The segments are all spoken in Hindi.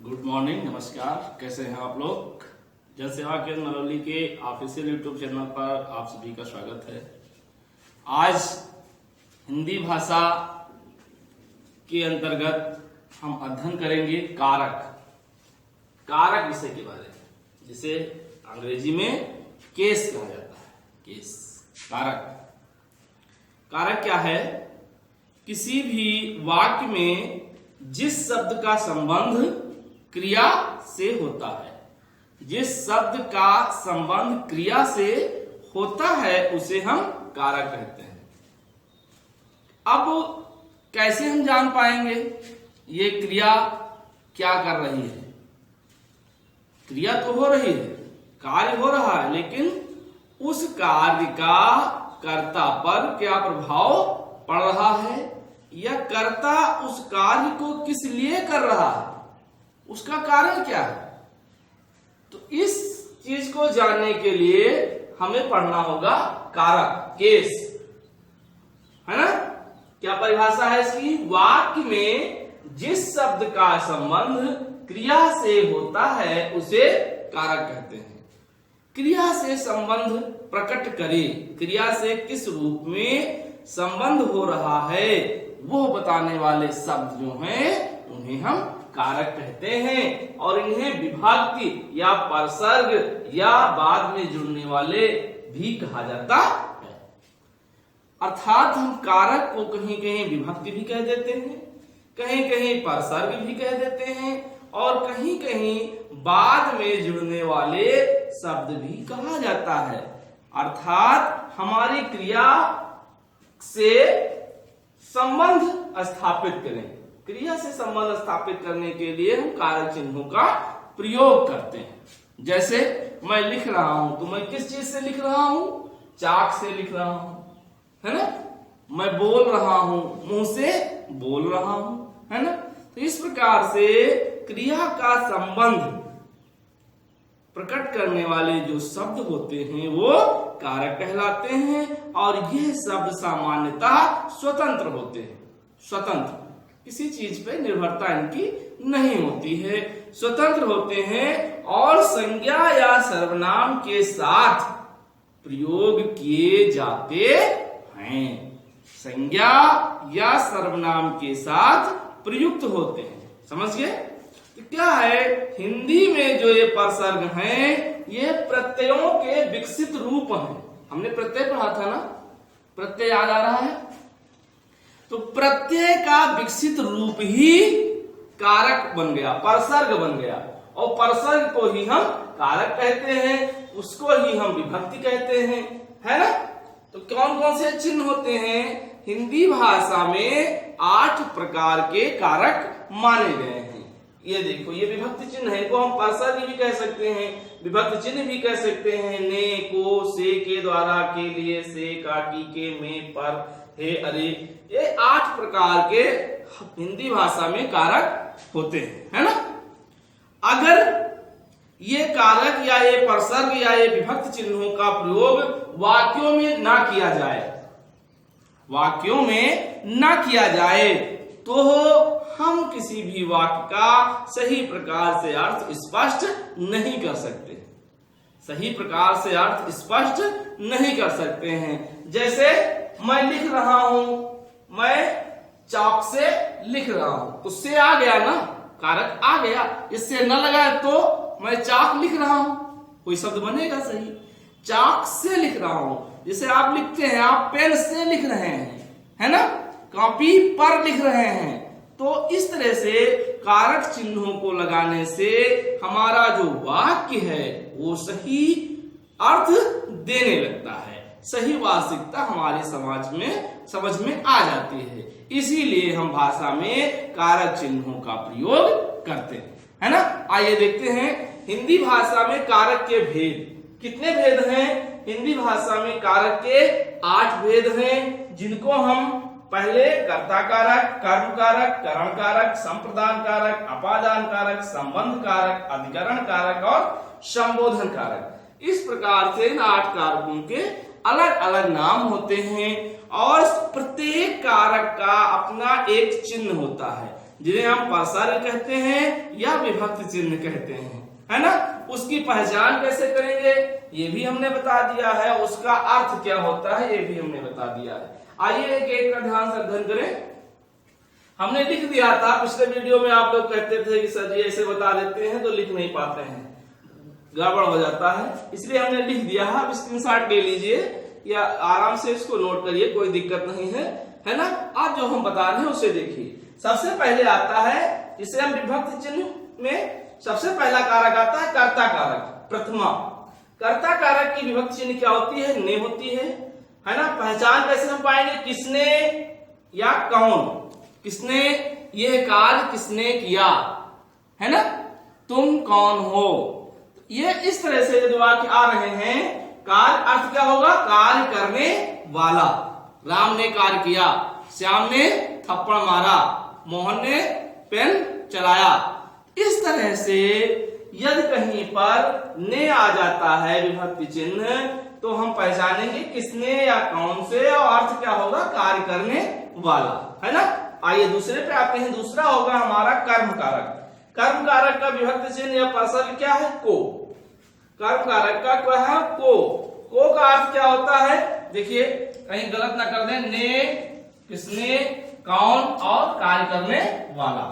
गुड मॉर्निंग, नमस्कार। कैसे हैं आप लोग। जन सेवा केंद्र नरौली के ऑफिशियल यूट्यूब चैनल पर आप सभी का स्वागत है। आज हिंदी भाषा के अंतर्गत हम अध्ययन करेंगे कारक विषय के बारे में, जिसे अंग्रेजी में केस कहा जाता है। केस कारक क्या है? किसी भी वाक्य में जिस शब्द का संबंध क्रिया से होता है, जिस शब्द का संबंध क्रिया से होता है उसे हम कारक कहते हैं। अब कैसे हम जान पाएंगे ये क्रिया क्या कर रही है? क्रिया तो हो रही है, कार्य हो रहा है, लेकिन उस कार्य का कर्ता पर क्या प्रभाव पड़ रहा है, या कर्ता उस कार्य को किस लिए कर रहा है, उसका कारण क्या है? तो इस चीज को जानने के लिए हमें पढ़ना होगा कारक, केस, है ना। क्या परिभाषा है इसकी? वाक्य में जिस शब्द का संबंध क्रिया से होता है उसे कारक कहते हैं। क्रिया से संबंध प्रकट करे, क्रिया से किस रूप में संबंध हो रहा है वो बताने वाले शब्द जो हैं उन्हें हम कारक कहते हैं, और इन्हें विभक्ति या परसर्ग या बाद में जुड़ने वाले भी कहा जाता है। अर्थात हम कारक को कहीं कहीं विभक्ति भी कह देते हैं, कहीं कहीं परसर्ग भी कह देते हैं, और कहीं कहीं बाद में जुड़ने वाले शब्द भी कहा जाता है। अर्थात हमारी क्रिया से संबंध स्थापित करें, क्रिया से संबंध स्थापित करने के लिए हम कारक चिन्हों का प्रयोग करते हैं। जैसे मैं लिख रहा हूं तो मैं किस चीज से लिख रहा हूं? चाक से लिख रहा हूं, है ना। मैं बोल रहा हूं, मुंह से बोल रहा हूं, है ना। तो इस प्रकार से क्रिया का संबंध प्रकट करने वाले जो शब्द होते हैं वो कारक कहलाते हैं, और ये शब्द सामान्यतः स्वतंत्र होते हैं। स्वतंत्र, किसी चीज पे निर्भरता इनकी नहीं होती है, स्वतंत्र होते हैं और संज्ञा या सर्वनाम के साथ प्रयोग किए जाते हैं। संज्ञा या सर्वनाम के साथ प्रयुक्त होते हैं, समझ गए। तो क्या है, हिंदी में जो ये परसर्ग हैं ये प्रत्ययों के विकसित रूप हैं। हमने प्रत्यय पढ़ा था ना, प्रत्यय याद आ रहा है? तो प्रत्यय का विकसित रूप ही कारक बन गया, परसर्ग बन गया, और परसर्ग को ही हम कारक कहते हैं, उसको ही हम विभक्ति कहते हैं, है ना। तो कौन कौन से चिन्ह होते हैं? हिंदी भाषा में 8 प्रकार के कारक माने गए हैं। ये देखो, ये विभक्ति चिन्ह है, इनको हम परसर्ग भी कह सकते हैं, विभक्ति चिन्ह भी कह सकते हैं। ने, को, से के द्वारा, के लिए, से, का, की, के, में, पर, हे, अरे, ये 8 प्रकार के हिंदी भाषा में कारक होते हैं, है ना। अगर ये कारक या ये परसर्ग या ये विभक्ति चिन्हों का प्रयोग वाक्यों में ना किया जाए, वाक्यों में ना किया जाए, तो हम किसी भी वाक्य का सही प्रकार से अर्थ स्पष्ट नहीं कर सकते, सही प्रकार से अर्थ स्पष्ट नहीं कर सकते हैं। जैसे मैं लिख रहा हूं, मैं चौक से लिख रहा हूं, उससे आ गया ना, कारक आ गया। इससे न लगा तो मैं चाक लिख रहा हूं, कोई शब्द बनेगा सही। चाक से लिख रहा हूं, जैसे आप लिखते हैं, आप पेन से लिख रहे हैं, है ना, कॉपी पर लिख रहे हैं। तो इस तरह से कारक चिन्हों को लगाने से हमारा जो वाक्य है वो सही अर्थ देने लगता है, सही वास्तविकता हमारे समाज में समझ में आ जाती है। इसीलिए हम भाषा में कारक चिन्हों का प्रयोग करते हैं, है ना। आइए देखते हैं हिंदी भाषा में कारक के भेद। कितने भेद हैं? हिंदी भाषा में कारक के 8 भेद हैं, जिनको हम पहले कर्ता कारक, कर्म कारक, करण कारक, संप्रदान कारक, अपादान कारक, संबंध कारक, अधिकरण कारक और संबोधन कारक। इस प्रकार से इन 8 कारकों के अलग अलग नाम होते हैं, और प्रत्येक कारक का अपना एक चिन्ह होता है। जिन्हें हम परसर्ग कहते हैं या विभक्ति चिन्ह कहते हैं, है ना। उसकी पहचान कैसे करेंगे ये भी हमने बता दिया है, उसका अर्थ क्या होता है ये भी हमने बता दिया है। आइए एक एक का ध्यान से अध्ययन करें। हमने लिख दिया था पिछले वीडियो में, आप लोग कहते थे कि सर जी ऐसे बता देते हैं तो लिख नहीं पाते हैं, गड़बड़ हो जाता है, इसलिए हमने लिख दिया है। अब स्क्रीनशॉट ले लीजिए या आराम से इसको नोट करिए, कोई दिक्कत नहीं है ना। आज जो हम बता रहे हैं उसे देखिए। सबसे पहले आता है जिसे हम विभक्ति चिन्ह में सबसे पहला कारक आता है कर्ता कारक, प्रथमा। कर्ता कारक की विभक्ति चिन्ह क्या होती है, ने होती है ना। पहचान कैसे हम पाएंगे, किसने या कौन, किसने यह कार्य किसने किया, है ना। तुम कौन हो, ये इस तरह से यदि वाक्य आ रहे हैं, कार्य अर्थ क्या होगा, कार्य करने वाला। राम ने कार्य किया, श्याम ने थप्पड़ मारा, मोहन ने पेन चलाया। इस तरह से यदि कहीं पर ने आ जाता है विभक्ति चिन्ह तो हम पहचानेंगे किसने या कौन से, और अर्थ क्या होगा, कार्य करने वाला, है ना। आइए दूसरे पे आते हैं। दूसरा होगा हमारा कर्म कारक। कर्म कारक का विभक्ति चिन्ह या परसर्ग क्या है, को। कर्म कारक का क्या है, को का अर्थ क्या होता है, देखिए कहीं गलत ना कर दें, ने, किसने, कौन और कार्य करने वाला।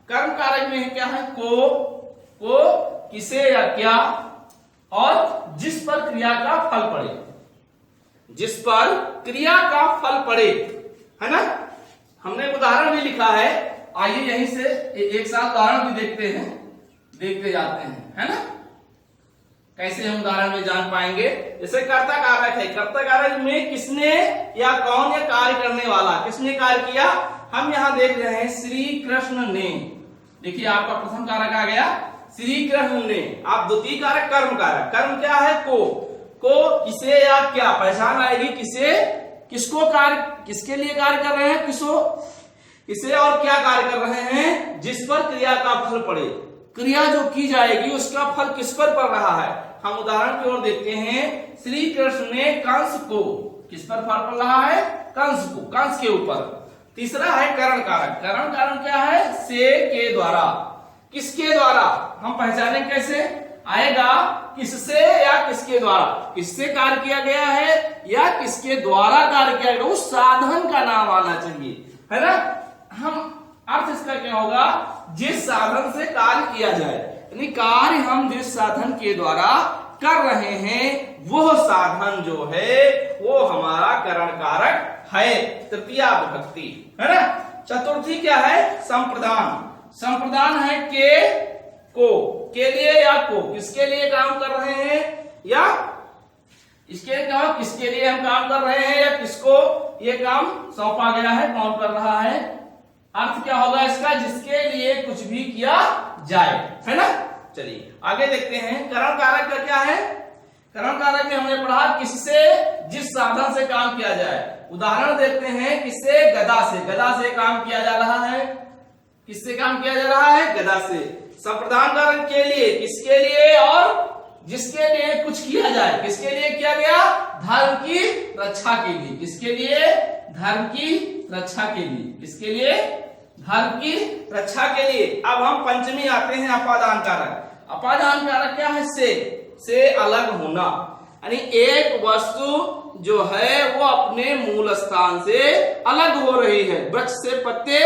कर्म कारक में क्या है, को किसे या क्या, और जिस पर क्रिया का फल पड़े, जिस पर क्रिया का फल पड़े, है ना। हमने उदाहरण भी लिखा है, आइए यहीं से एक साथ उदाहरण भी देखते हैं, देखते जाते हैं, है ना। कैसे हम उदाहरण में जान पाएंगे। जैसे कर्ता कारक है, कर्ता कारक में किसने या कौन या कार्य करने वाला, किसने कार्य किया। हम यहाँ देख रहे हैं श्री कृष्ण ने, देखिए आपका प्रथम कारक आ गया श्री कृष्ण ने। आप द्वितीय कारक कर्म कारक, कर्म क्या है, को किसे या क्या, पहचान आएगी किसे, किसको कार्य, किसके लिए कार्य कर रहे हैं, किसे और क्या कार्य कर रहे हैं, जिस पर क्रिया का फल पड़े। क्रिया जो की जाएगी उसका फल किस पर पड़ रहा है। हम उदाहरण की ओर देखते हैं, श्री कृष्ण ने कंस को, किस पर फल पड़ रहा है, कंस को, कंस के ऊपर। तीसरा है करण कारक। करण कारक क्या है, से के द्वारा, किसके द्वारा, हम पहचाने कैसे आएगा, किससे या किसके द्वारा, किससे कार्य किया गया है या किसके द्वारा कार्य किया गया, उस साधन का नाम आना चाहिए, है ना। हम अर्थ इसका क्या होगा, जिस साधन से कार्य किया जाए, यानी कार्य हम जिस साधन के द्वारा कर रहे हैं वो साधन जो है वो हमारा करण कारक है, तृतीया विभक्ति, है ना। चतुर्थी क्या है, संप्रदान। संप्रदान है को, के लिए या को, किसके लिए काम कर रहे हैं, या इसके क्या, किसके लिए हम काम कर रहे हैं या किसको ये काम सौंपा गया है, कौन कर रहा है। अर्थ क्या होगा इसका, जिसके लिए कुछ भी किया जाए, है ना। चलिए आगे देखते हैं। करण कारक का क्या है, करण कारक में हमने पढ़ा किससे, जिस साधन से काम किया जाए। उदाहरण देखते हैं, किससे, गदा से, गदा से काम किया जा रहा है, किससे काम किया जा रहा है, गदा से। संप्रदान कारक के लिए, किसके लिए और जिसके लिए कुछ किया जाए, किसके लिए किया गया, धर्म की रक्षा के लिए, किसके लिए, धर्म की रक्षा के लिए, किसके लिए, धर्म की रक्षा के लिए। अब हम पंचमी आते हैं, अपादान कारक। अपादान कारक क्या है, से अलग होना, यानी एक वस्तु जो है वो अपने मूल स्थान से अलग हो रही है, वृक्ष से पत्ते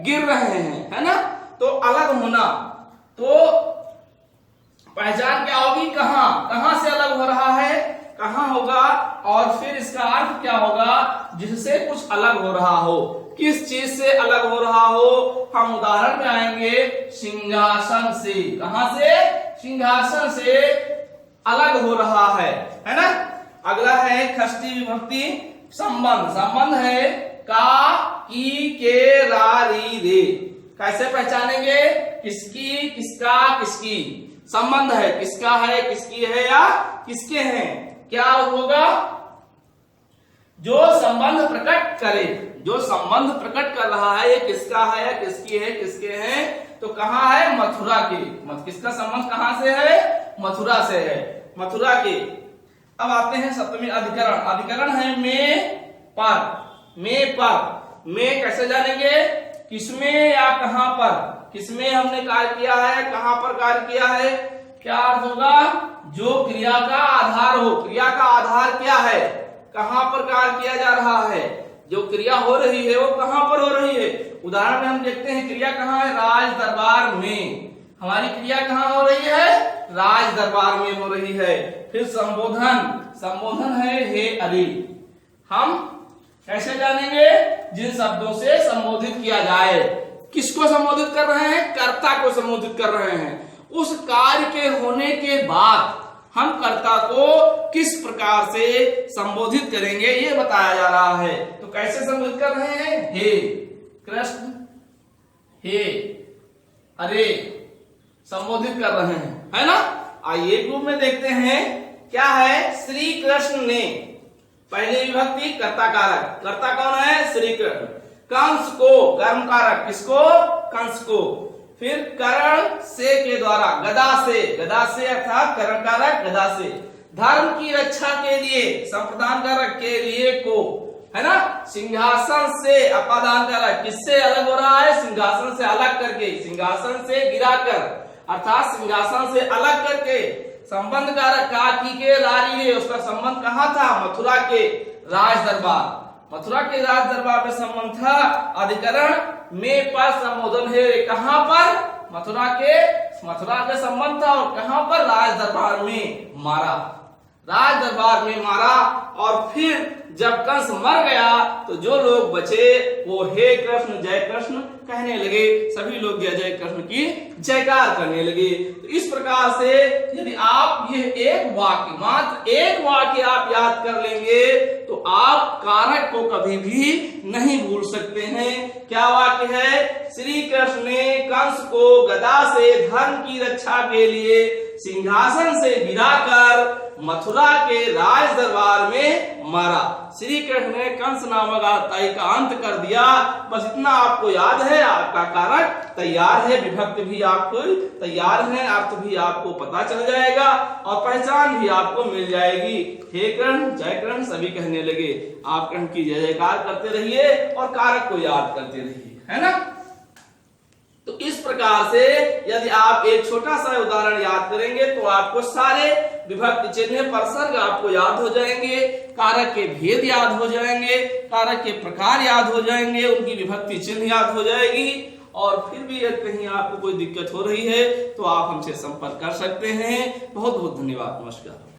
गिर रहे हैं, है ना, तो अलग होना। तो पहचान क्या होगी, कहां से अलग हो रहा है, कहां होगा, और फिर इसका अर्थ क्या होगा, जिससे कुछ अलग हो रहा हो, किस चीज से अलग हो रहा हो। हम उदाहरण में आएंगे, सिंहासन से, कहां से, सिंहासन से अलग हो रहा है ना। अगला है षष्ठी विभक्ति, संबंध। संबंध है का, की, के, रा, री, रे। कैसे पहचानेंगे, किसकी, किसका, किसकी। संबंध है, किसका है, किसकी है या किसके हैं। क्या होगा, जो संबंध प्रकट करे, जो संबंध प्रकट कर रहा है, ये किसका है या किसकी है, किसके हैं, तो कहाँ है, मथुरा के। किसका संबंध कहां से है, मथुरा से है, मथुरा के। अब आते हैं सप्तमी अधिकरण। अधिकरण है में पर, में पर। में कैसे जानेंगे, किसमें या कहां पर, किसमें हमने कार्य किया है, कहां पर कार्य किया है। क्या अर्थ होगा, जो क्रिया का आधार हो। क्रिया का आधार क्या है, कहां पर कार्य किया जा रहा है, जो क्रिया हो रही है वो कहां पर हो रही है। उदाहरण में हम देखते हैं क्रिया कहां है, राज दरबार में। हमारी क्रिया कहां हो रही है, राज दरबार में हो रही है। फिर संबोधन, संबोधन है हे अरे। हम कैसे जानेंगे, जिन शब्दों से संबोधित किया जाए। किसको संबोधित कर रहे हैं, कर्ता को संबोधित कर रहे हैं। उस कार्य के होने के बाद हम कर्ता को किस प्रकार से संबोधित करेंगे ये बताया जा रहा है। तो कैसे संबोधित कर रहे हैं, हे कृष्ण, हे अरे संबोधित कर रहे हैं, है ना। आइए ग्रुप में देखते हैं क्या है, श्री कृष्ण ने, पहली विभक्ति कर्ता कारक, कर्ता कौन है, श्री कृष्ण। कंस को, कर्म कारक, किसको, कंस को। फिर कर्ण से के द्वारा, गदा से, गदा से अर्थात कर्ण कारक गदा से। धर्म की रक्षा के लिए, संप्रदान कारक के लिए को, है ना। सिंहासन से, अपादान कारक, किससे अलग हो रहा है, सिंहासन से अलग करके, सिंहासन से गिराकर, अर्थात सिंहासन से अलग करके। संबंध कारक काकी के रारी रे, उसका संबंध कहाँ था, मथुरा के राज दरबार, मथुरा के राज दरबार में संबंध था। अधिकरण में पर संबोधन है, कहां पर, मथुरा के संबंध था, और कहां पर, राज दरबार में मारा, राज दरबार में मारा। और फिर जब कंस मर गया तो जो लोग बचे वो हे कृष्ण जय कृष्ण कहने लगे, सभी लोग जय जय कृष्ण की जयकार करने लगे। तो इस प्रकार से यदि आप यह एक वाक्य, मात्र एक वाक्य आप याद कर लेंगे तो आप कारक को कभी भी नहीं भूल सकते हैं। क्या वाक्य है, श्री कृष्ण ने कंस को गदा से धर्म की रक्षा के लिए सिंहासन से गिराकर मथुरा के राज दरबार में मारा। श्री कृष्ण ने कंस नामक अध्याय का अंत कर दिया। बस इतना आपको याद है, आपका कारक तैयार है, विभक्ति भी आपको तैयार है, अर्थ भी आपको पता चल जाएगा और पहचान भी आपको मिल जाएगी। हे कृष्ण जय कृष्ण सभी कहने लगे। आप कृष्ण की जय जयकार करते रहिए और कारक को याद करते रहिए, है ना। तो इस प्रकार से यदि आप एक छोटा सा उदाहरण याद करेंगे तो आपको सारे विभक्ति चिन्ह परसर्ग आपको याद हो जाएंगे, कारक के भेद याद हो जाएंगे, कारक के प्रकार याद हो जाएंगे, उनकी विभक्ति चिन्ह याद हो जाएगी। और फिर भी यदि कहीं आपको कोई दिक्कत हो रही है तो आप हमसे संपर्क कर सकते हैं। बहुत बहुत धन्यवाद, नमस्कार।